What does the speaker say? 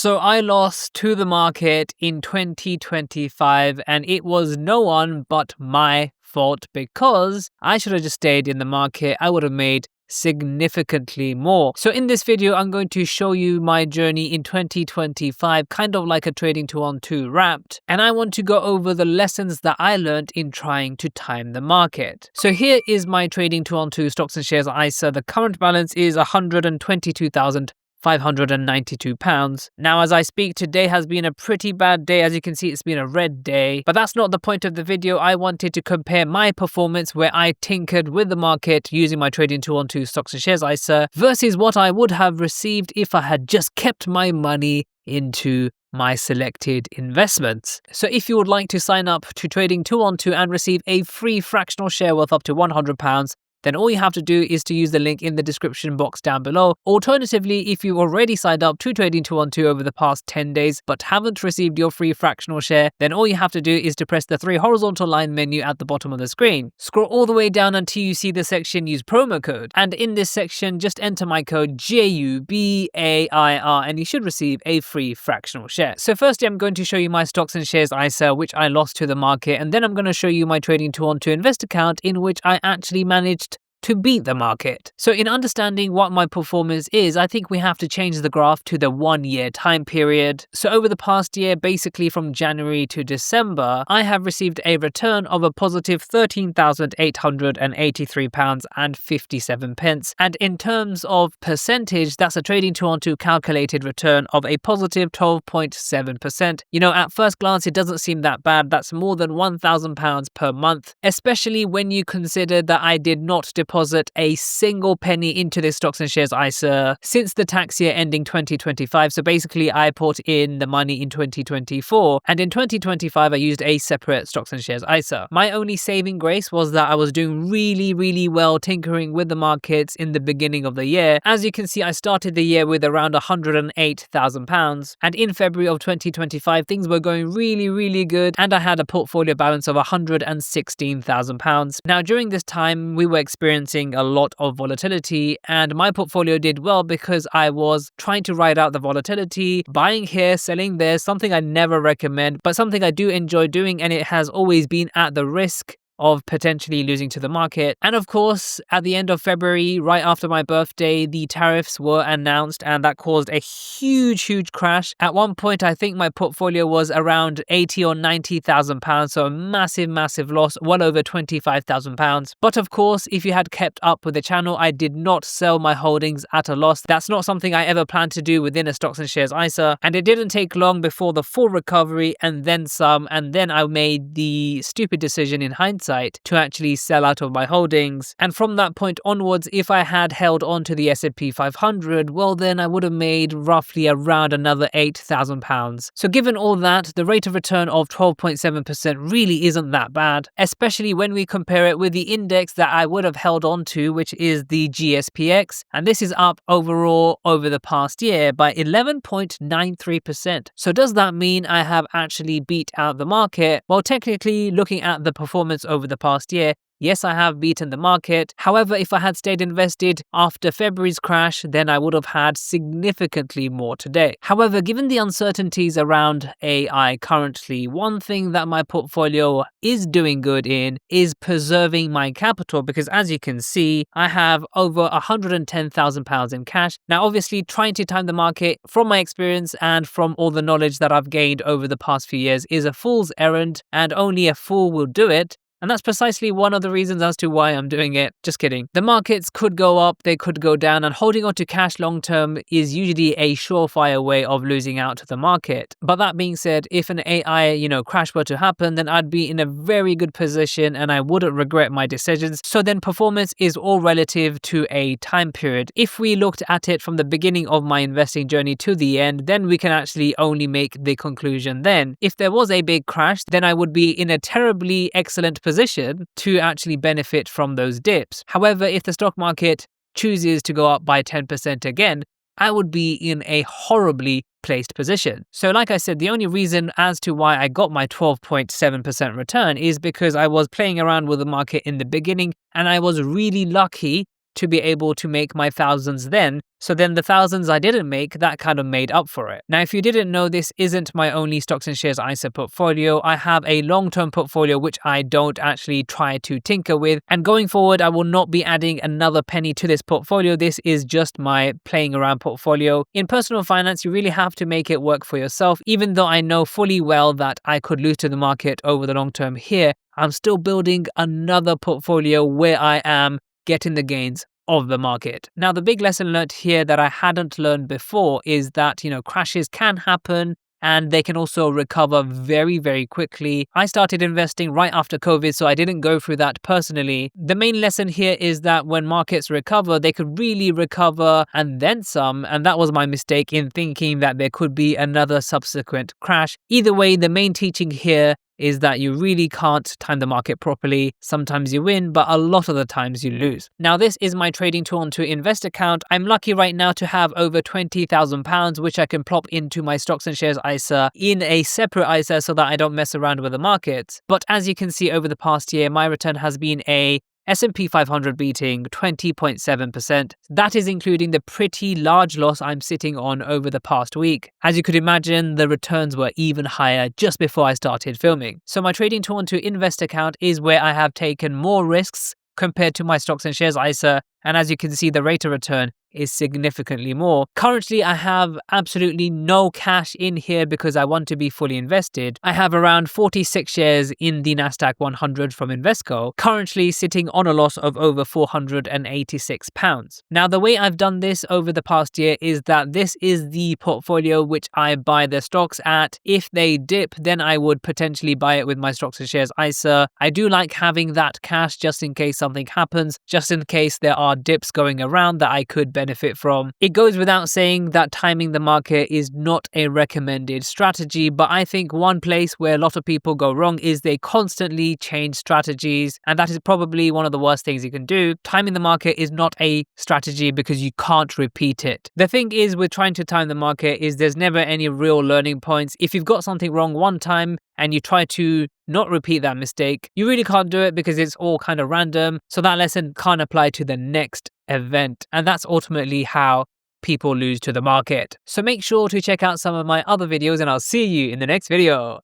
So I lost to the market in 2025 and it was no one but my fault because I should have just stayed in the market. I would have made significantly more. So in this video, I'm going to show you my journey in 2025, kind of like a trading 2-on-2 wrapped. And I want to go over the lessons that I learned in trying to time the market. So here is my trading 2-on-2 stocks and shares ISA. The current balance is £122,592. Now, as I speak, today has been a pretty bad day. As you can see, it's been a red day, but that's not the point of the video. I wanted to compare my performance where I tinkered with the market using my trading 2-on-2 stocks and shares ISA versus what I would have received if I had just kept my money into my selected investments. So if you would like to sign up to trading 2-on-2 and receive a free fractional share worth up to £100, then all you have to do is to use the link in the description box down below. Alternatively, if you've already signed up to trading 2-on-2 over the past 10 days but haven't received your free fractional share, then all you have to do is to press the 3 horizontal line menu at the bottom of the screen. Scroll all the way down until you see the section use promo code, and in this section just enter my code JUBAIR and you should receive a free fractional share. So firstly, I'm going to show you my stocks and shares ISA which I lost to the market, and then I'm going to show you my trading 2-on-2 invest account in which I actually managed to beat the market. So in understanding what my performance is, I think we have to change the graph to the 1-year time period. So over the past year, basically from January to December, I have received a return of a positive £13,883.57. And in terms of percentage, that's a trading 2-on-2 calculated return of a positive 12.7%. You know, at first glance, it doesn't seem that bad. That's more than £1,000 per month, especially when you consider that I did not deposit a single penny into this stocks and shares ISA since the tax year ending 2025. So basically I put in the money in 2024, and in 2025 I used a separate stocks and shares ISA. My only saving grace was that I was doing really well tinkering with the markets in the beginning of the year. As you can see, I started the year with around £108,000, and in February of 2025 things were going really good, and I had a portfolio balance of £116,000. Now during this time we were experiencing a lot of volatility, and my portfolio did well because I was trying to ride out the volatility, buying here, selling there, something I never recommend, but something I do enjoy doing, and it has always been at the risk of potentially losing to the market. And of course, at the end of February, right after my birthday, the tariffs were announced, and that caused a huge crash. At one point, I think my portfolio was around £80,000 or £90,000, so a massive loss, well over £25,000. But of course, if you had kept up with the channel, I did not sell my holdings at a loss. That's not something I ever planned to do within a stocks and shares ISA, and it didn't take long before the full recovery and then some, and then I made the stupid decision in hindsight to actually sell out of my holdings. And from that point onwards, if I had held on to the S&P 500, well then I would have made roughly around another £8,000. So given all that, the rate of return of 12.7% really isn't that bad, especially when we compare it with the index that I would have held on to, which is the GSPX, and this is up overall over the past year by 11.93%. So does that mean I have actually beat out the market? Well, technically, looking at the performance over the past year, yes, I have beaten the market. However, if I had stayed invested after February's crash, then I would have had significantly more today. However, given the uncertainties around AI currently, one thing that my portfolio is doing good in is preserving my capital, because as you can see, I have over £110,000 in cash. Now, obviously, trying to time the market from my experience and from all the knowledge that I've gained over the past few years is a fool's errand, and only a fool will do it. And that's precisely one of the reasons as to why I'm doing it. Just kidding. The markets could go up, they could go down, and holding on to cash long term is usually a surefire way of losing out to the market. But that being said, if an AI, crash were to happen, then I'd be in a very good position and I wouldn't regret my decisions. So then performance is all relative to a time period. If we looked at it from the beginning of my investing journey to the end, then we can actually only make the conclusion then. If there was a big crash, then I would be in a terribly excellent position to actually benefit from those dips. However, if the stock market chooses to go up by 10% again, I would be in a horribly placed position. So like I said, the only reason as to why I got my 12.7% return is because I was playing around with the market in the beginning, and I was really lucky to be able to make my thousands then. So then the thousands I didn't make, that kind of made up for it. Now, if you didn't know, this isn't my only stocks and shares ISA portfolio. I have a long-term portfolio which I don't actually try to tinker with. And going forward, I will not be adding another penny to this portfolio. This is just my playing around portfolio. In personal finance, you really have to make it work for yourself. Even though I know fully well that I could lose to the market over the long term here, I'm still building another portfolio where I am getting the gains of the market. Now, the big lesson learned here that I hadn't learned before is that, crashes can happen and they can also recover very, very quickly. I started investing right after COVID, so I didn't go through that personally. The main lesson here is that when markets recover, they could really recover and then some. And that was my mistake in thinking that there could be another subsequent crash. Either way, the main teaching here is that you really can't time the market properly. Sometimes you win, but a lot of the times you lose. Now, this is my trading tool onto invest account. I'm lucky right now to have over £20,000, which I can plop into my stocks and shares ISA in a separate ISA so that I don't mess around with the markets. But as you can see over the past year, my return has been a S&P 500 beating 20.7%. That is including the pretty large loss I'm sitting on over the past week. As you could imagine, the returns were even higher just before I started filming. So my trading tool onto invest account is where I have taken more risks compared to my stocks and shares ISA. And as you can see, the rate of return is significantly more. Currently, I have absolutely no cash in here because I want to be fully invested. I have around 46 shares in the Nasdaq 100 from Invesco, currently sitting on a loss of over £486. Now, the way I've done this over the past year is that this is the portfolio which I buy the stocks at. If they dip, then I would potentially buy it with my stocks and shares ISA. I do like having that cash just in case something happens, just in case there are dips going around that I could benefit from. It goes without saying that timing the market is not a recommended strategy, but I think one place where a lot of people go wrong is they constantly change strategies, and that is probably one of the worst things you can do. Timing the market is not a strategy because you can't repeat it. The thing is with trying to time the market is there's never any real learning points. If you've got something wrong one time and you try to not repeat that mistake, you really can't do it because it's all kind of random. So that lesson can't apply to the next event. And that's ultimately how people lose to the market. So make sure to check out some of my other videos and I'll see you in the next video.